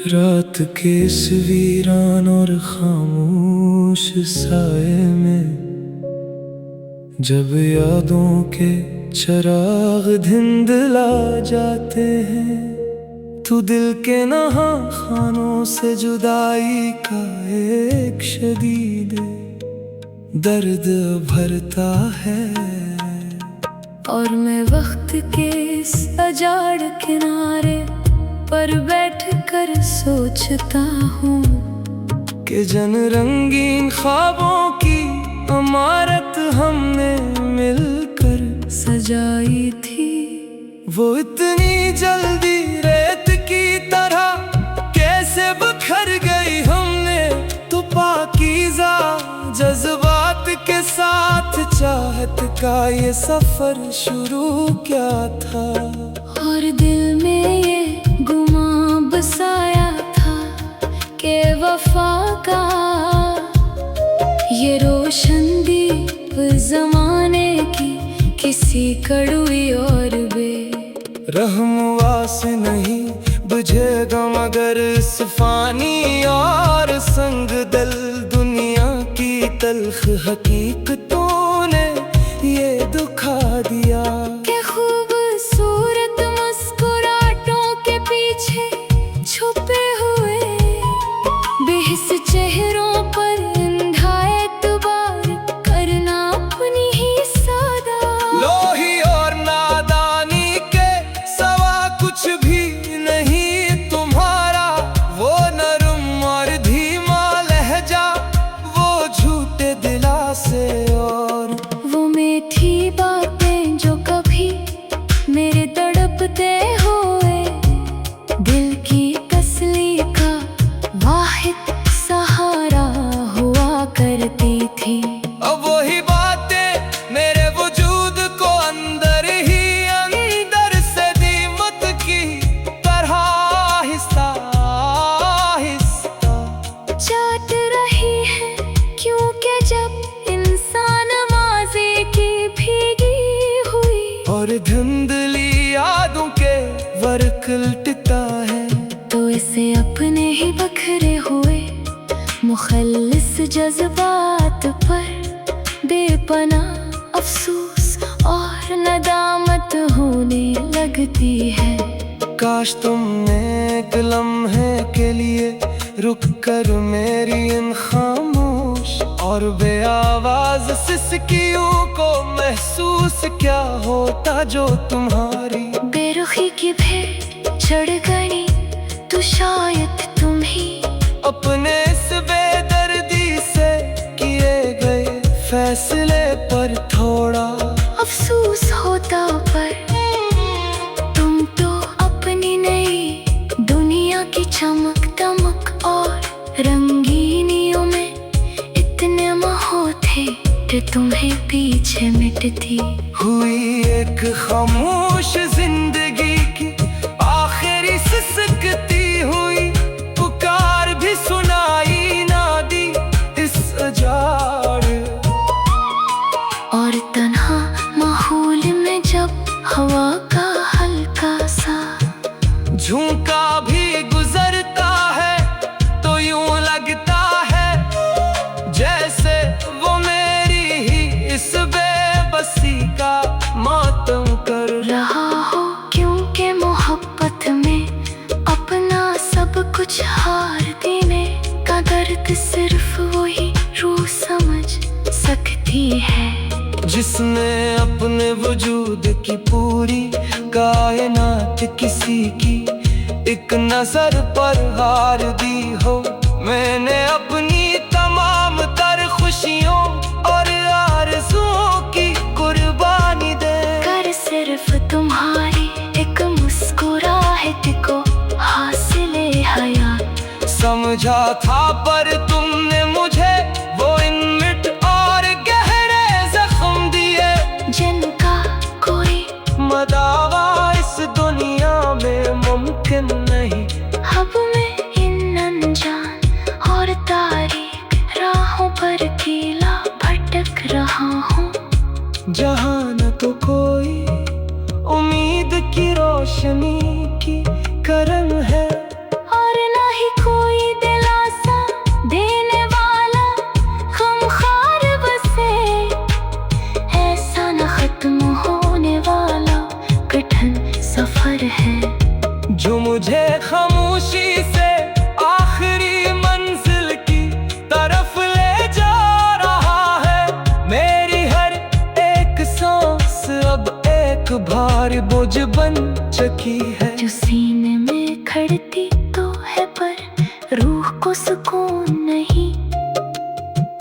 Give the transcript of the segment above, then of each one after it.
रात के इस वीरान और खामोश साए में जब यादों के चराग धुंधला जाते हैं, तू दिल के नहा खानों से जुदाई का एक शदीद दर्द भरता है। और मैं वक्त के इस अजाड़ किनारे पर बैठ कर सोचता हूँ कि जन रंगीन ख्वाबों की इमारत हमने मिलकर सजाई थी। वो इतनी जल्दी रेत की तरह कैसे बिखर गई। हमने तो पाकीज़ा जज्बात के साथ चाहत का ये सफर शुरू क्या था। और दिल में ये गुमा बसाया था कि वफा का ये रोशन दीप ज़माने की किसी कड़वी और रहमवा से नहीं बुझेगा मगर इस फानी और संग दिल दुनिया की तल्ख हकीकतों ने ये दुखा दिया। के खूबसूरत मुस्कुराहटों के पीछे छुपे हुए बेहिस चेहरों पर अंधा एतबार करना अपनी ही सादा लोही और नादानी के सवा कुछ भी नहीं तुम्हारा। वो नरम और धीमा लहजा, वो झूठे दिलासे और वो मीठी बातें जो कभी मेरे तड़पते हुए दिल की तसल्ली का वाहिद सहारा हुआ करती थी। अब वही बातें मेरे वजूद को अंदर ही अंदर से दीमक की तरह आहिस्ता आहिस्ता चाट रही है, क्योंकि जब इंसान माज़ी की भीगी हुई और धुंधली यादों के वर्क लटता है, तो इसे अपने ही बखरे हुए मुखल्लिस जज्बात पर बेपनाह अफसोस और नदामत होने लगती है। काश तुमने एक लम्हे के लिए रुक कर मेरी इन खामोश और बेआवाज सिसकियों को महसूस क्या होता जो तुम्हारी बेरुखी की भेंट चढ़ गई तो शायद तुम ही अपने इस बेदर्दी से किए गए फैसले पर थोड़ा अफसोस होता। पर तुम तो अपनी नई दुनिया की चमक दमक और रंगीनियों में इतने मोह थे कि तुम्हें पीछे मिटती हुई एक खामोश जिंदगी की आखिरी सिसकती हुई पुकार भी सुनाई ना दी इस अजाड़ और तन्हा माहौल में जब हवा का हल्का सा झोंका भी गुजरता है तो यूं लगता है जैसे वो मेरी ही इस बेबसी का मातम कर रहा हो। क्योंकि मोहब्बत में अपना सब कुछ हार देने का दर्द सिर्फ वही रूह समझ सकती है, जिसने अपने वजूद की पूरी कायनात किसी की एक नजर पर हार दी हो। मैंने अपनी तमाम तर खुशियों और आरज़ुओं की कुर्बानी दे कर सिर्फ तुम्हारी एक मुस्कुराहट को हासिले हयात समझा था, पर तुमने मुझे वो इन मिट और गहरे जख्म दिए जिनका कोई मदावा इस दुनिया में मुमकिन नहीं। अब मैं इन अनजान और तारीक राहों पर अकेला भटक रहा हूँ, जहाँ न तो कोई उम्मीद की रोशनी की करम है और न ही मुझे खामोशी से आखिरी मंजिल की तरफ ले जा रहा है। मेरी हर एक सांस अब एक भारी बोझ बन चुकी है। जो सीने में खड़ती तो है पर रूह को सुकून नहीं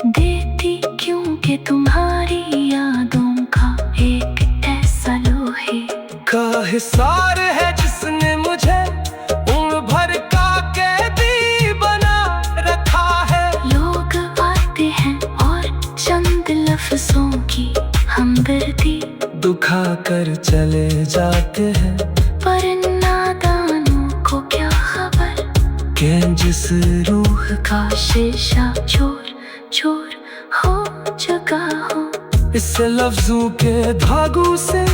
देती, क्योंकि तुम्हारी यादों का एक ऐसा लोहे का हिसार है जिसने मुझे उम्र भर का कैदी बना रखा है। लोग आते हैं और चंद लफ्जों की हमदर्दी दुखा कर चले जाते हैं, पर नादानों को क्या खबर कि जिस रूह का शीशा चोर चोर हो चुका हो। इस लफ्जों के धागों से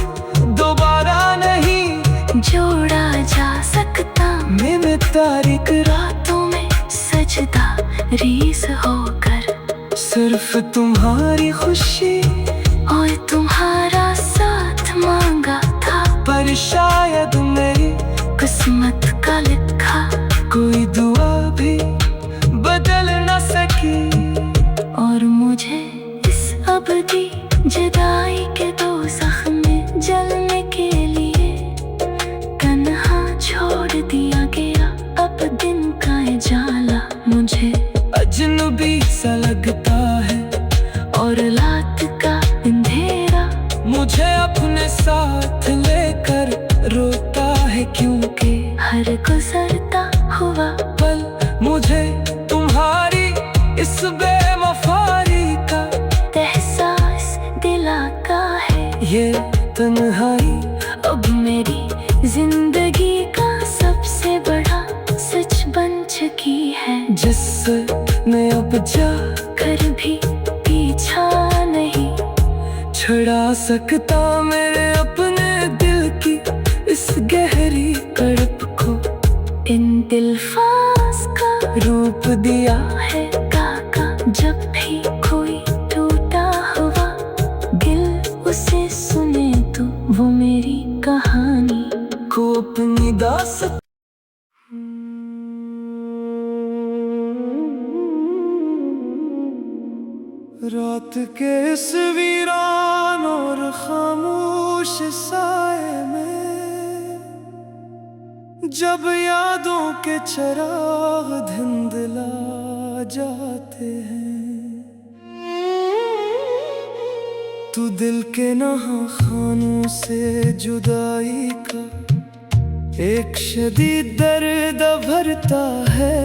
दोबारा नहीं जोड़ा जा सकता। मैं तारीख रातों में सजदा रीस होकर सिर्फ तुम्हारी खुशी और तुम्हारा साथ मांगा था, पर शायद मेरी किस्मत का लिखा कोई दुआ भी बदल न सकी। और मुझे इस अबदी जुदाई के दोज़ख में जलने के लिए तन्हा छोड़ दिया गया। अब दिन का जाला मुझे अजनबी सा लगता है और रात का अंधेरा मुझे अपने साथ लेकर रोता है, क्योंकि हर गुजरता हुआ पल मुझे तुम्हारी इस बेवफाई का एहसास दिलाता है। ये तन्हाई अब मेरी जिंदगी का सबसे बड़ा सच बन चुकी है, जिसने अब जा कर भी पीछा नहीं छुड़ा सकता मेरे अपने दिल की इस गहरी तड़प को। इन दिलफास का रूप दिया है काका, जब भी कोई टूटा हुआ दिल उसे सुने तो वो मेरी कहानी को अपनी दास्तां रात के इस वीरान और खामोश साए में जब यादों के चिराग धुंधला जाते हैं, तू दिल के नहा खानों से जुदाई का एक शदीद दर्द भरता है।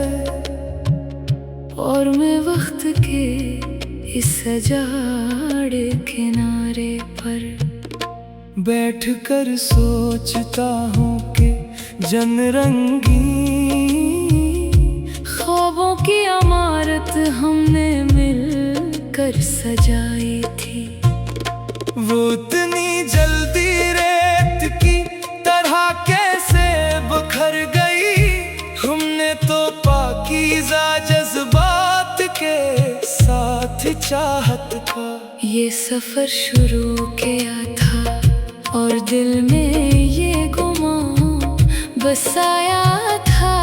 और मैं वक्त के इस सजाड़ किनारे पर बैठ कर सोचता हूँ कि जनरंगी ख्वाबों की इमारत हमने मिलकर सजाई थी। वो इतनी जल्दी रेत की तरह कैसे बिखर गई। हमने तो पाकीज़ा जज्बात के साथ चाहत का ये सफर शुरू किया था और दिल में ये गुमान बसाया था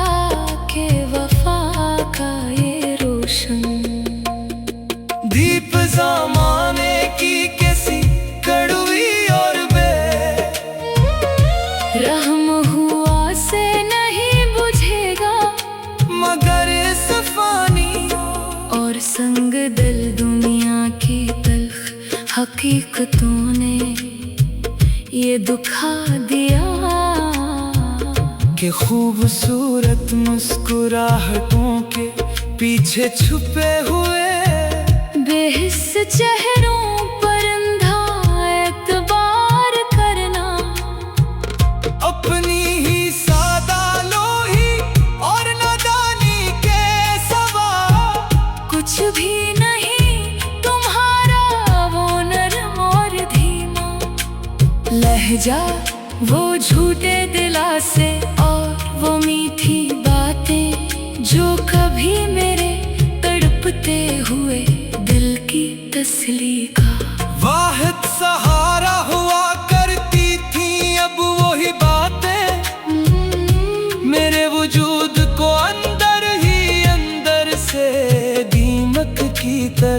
कि वफा का ये रोशन दीप ज़माने की कैसी कड़वी और रहम हुआ से नहीं बुझेगा, मगर इस फानी और संग दिल दुनिया की तल्ख हकीकतों ने ये दुखा दिया कि खूबसूरत मुस्कुराहटों के पीछे छुपे हुए बेहिस चेहरों पर अंधा एतबार करना। अपनी ही सादा लोही और नादानी के सवा कुछ भी नहीं तुम्हारा वो नरम और धीमा लहजा, वो झूठे दिलासे और वो मीठी बातें जो कभी मेरे तड़पते हुए दिल की तसली का वाहिद सहारा हुआ करती थी। अब वही बातें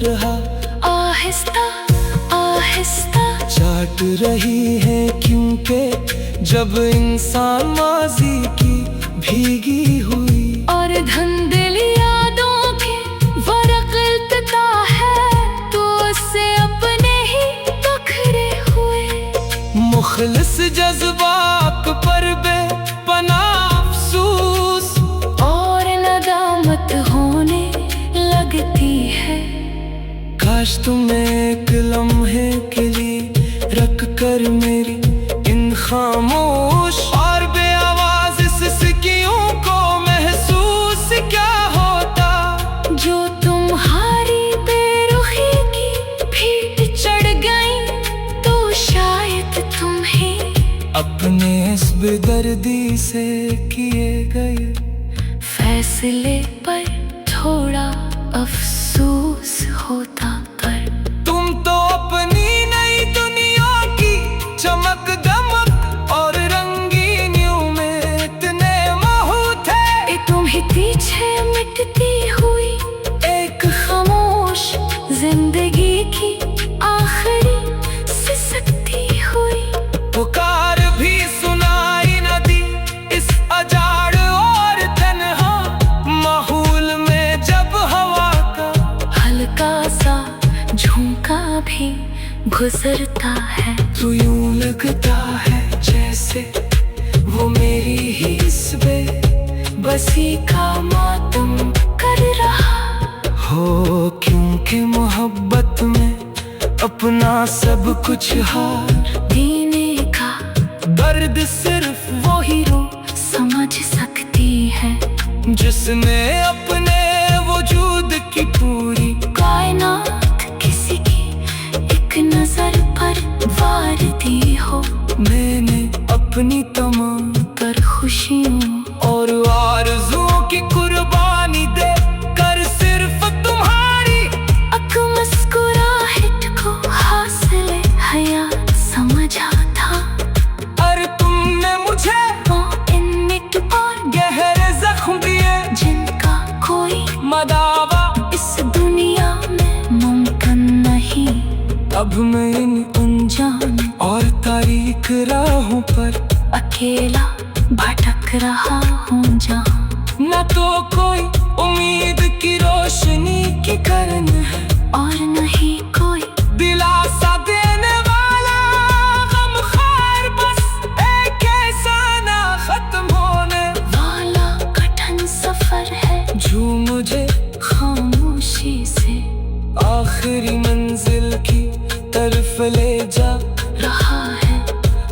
तरह आहिस्ता आहिस्ता चाट रही है, क्योंकि जब इंसान माजी की भीगी हुई और धुंधली यादों के वरक उलटता है, तो उससे अपने ही बखरे हुए मुखलिस जज्बात पर बेपनाह अफसोस और नदामत होने लगती है। काश तुम एक लम्हे के लिए रख कर मेरी इन खामोश और बेआवाज सिसकियों को महसूस क्या होता, जो तुम्हारी बेरुखी की भीड़ चढ़ गई, तो शायद तुम्हें अपने इस बेदर्दी से किए गए फैसले पर थोड़ा अफसोस होता। पर तुम तो अपनी नई दुनिया की चमक दमक और रंगीनियों में इतने महू थे। तुम ही पीछे मिटती हुई एक खामोश जिंदगी की आखिरी सिसकती हुई पुकार भी सुनाई न दी इस अजाड़ और तन्हा माहौल में, जब हवा का हल्का सा झोंका भी गुजरता है। तो यूं लगता है जैसे वो मेरी ही इस बेबसी का मातम कर रहा हो, क्योंकि मोहब्बत में अपना सब कुछ हार देने का दर्द सिर्फ वो ही रो समझ सकती है, जिसने अपने वजूद की पूरी कायनात किसी की एक नजर पर वार दी हो। मैंने अपनी तमाम पर खुशियों और आरज़ुओं की कुर्बानी दे कर सिर्फ तुम्हारी अक मुस्कुराहट को हासिल हयात समझा था। और तुमने मुझे वो इन मिट और गहरे जख्म दिए, जिनका कोई मदावा इस दुनिया में मुमकिन नहीं। अब मैं इन अनजान और तारीक राहों पर अकेला भटक रहा हूँ, जहाँ न तो कोई उम्मीद की रोशनी की किरण है और नहीं कोई दिलासा देने वाला गमखार, बस एक ऐसा ना खत्म होने वाला कठिन सफर है, जो मुझे खामोशी से आखिरी मंजिल की तरफ ले जा रहा है।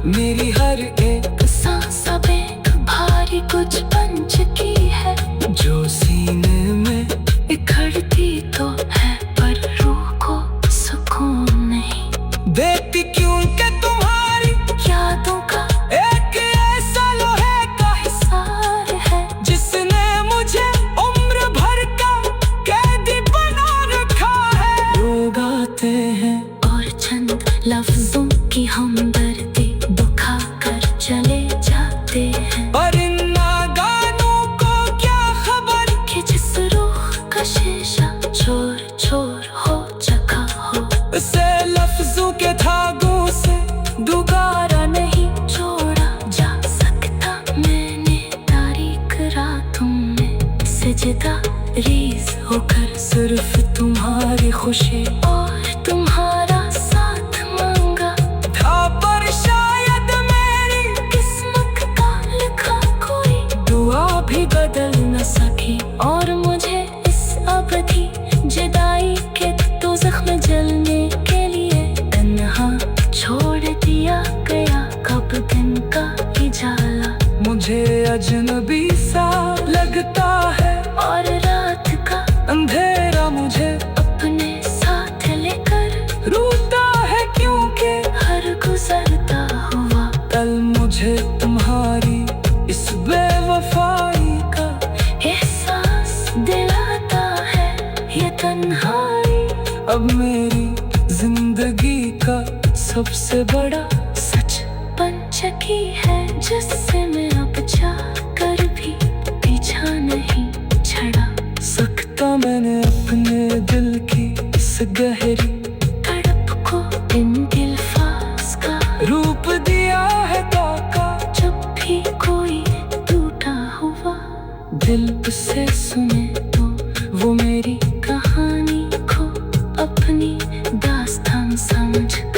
मेरी हर एक सांस अब एक भारी कुछ बन चुकी है, जो सीने में इखड़ती तो है पर रूह को सुकून नहीं देती, क्योंकि तुम्हारी यादों का एक ऐसा लोहे का हिसार है, जिसने मुझे उम्र भर का कैदी बना रखा है। लोग आते हैं और चंद लफ्जों की हमदर्दी दुखा कर चले जाते हैं, पर इन नागानों को क्या खबर कि जिस रूह का शीशा चोर चोर हो चुका हो, से लफ्जों के धागों से दोबारा नहीं जोड़ा जा सकता। मैंने तारीक रातों में सजदा रेज होकर सिर्फ तुम्हारी खुशी और तुम्हारा साथ मांगा था, पर शायद मेरी किस्मत का लिखा कोई दुआ भी बदल न सकी, और मुझे इस अवधि जुदाई के तो जख्म जलने के लिए तन्हा छोड़ दिया गया। कब दिन का उजाला मुझे अजनबी सा लगता है, और रात का अंधेरा मुझे अपने साथ लेकर रोता है, क्योंकि हर गुजरता हुआ कल मुझे तुम्हारी इस बेवफाई का एहसास दिलाता है। ये तन्हाई अब मेरी जिंदगी का सबसे बड़ा सच बन चुकी है, जिससे मैं अब जाकर भी पीछा नहीं छड़ा सकता। मैंने अपने दिल की इस दिल उसे सुने तो वो मेरी कहानी को अपनी दास्तान समझ